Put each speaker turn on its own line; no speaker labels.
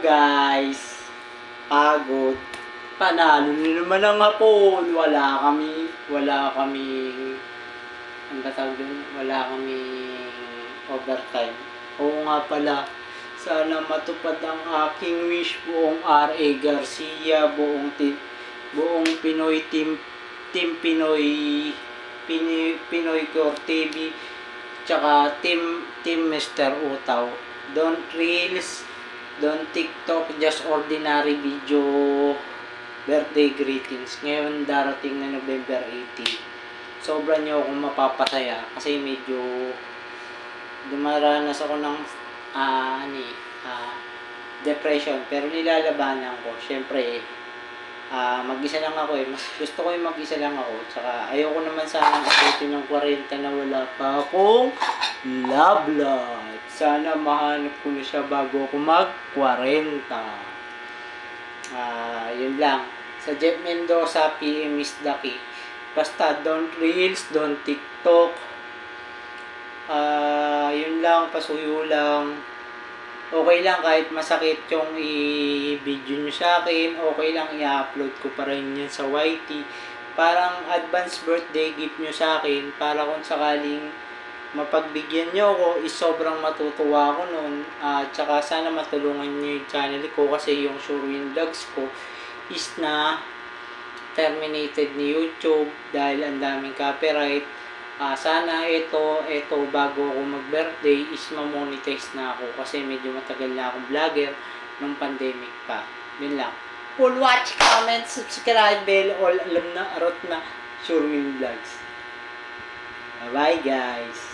guys, pagod. Panalo na naman ang hapon. Wala kami, ang tawag dun? Wala kami overtime. Oo nga pala, sana matupad ang aking wish. Buong R.A. Garcia, buong Pinoy team Pinoy Core TV, tsaka team Mr. Utaw. Don't Reels, don't TikTok, just ordinary video birthday greetings. Ngayon darating na November 18. Sobra nyo akong mapapasaya kasi medyo dumaranas ako ng depression, pero nilalabanan ko. Syempre, mag-isa lang ako eh. Mas gusto ko yung mag-isa lang ako. Tsaka ayoko naman sanang abutin ng 40 na wala pa akong love life. Sana mahanap ko na siya bago ako mag-40. Yun lang. Sa Jeff Mendoza, PM is the key. Basta don't Reels, don't TikTok. Yun lang, pasuyo lang. Okay lang kahit masakit yung i-video nyo sa akin. Okay lang i-upload ko pa rin yan sa YT. Parang advance birthday gift nyo sa akin. Para kung sakaling mapagbigyan nyo ako, is sobrang matutuwa ako nun. Tsaka sana matulungan nyo yung channel ko kasi yung Surewin Vlogs ko is na terminated ni YouTube dahil ang daming copyright. Sana ito bago ako mag-birthday is ma-monetize na ako kasi medyo matagal na akong vlogger nung pandemic pa. Yun lang. Full watch, comment, subscribe, bell, all alam na, arot na, Surewin Vlogs. Bye guys!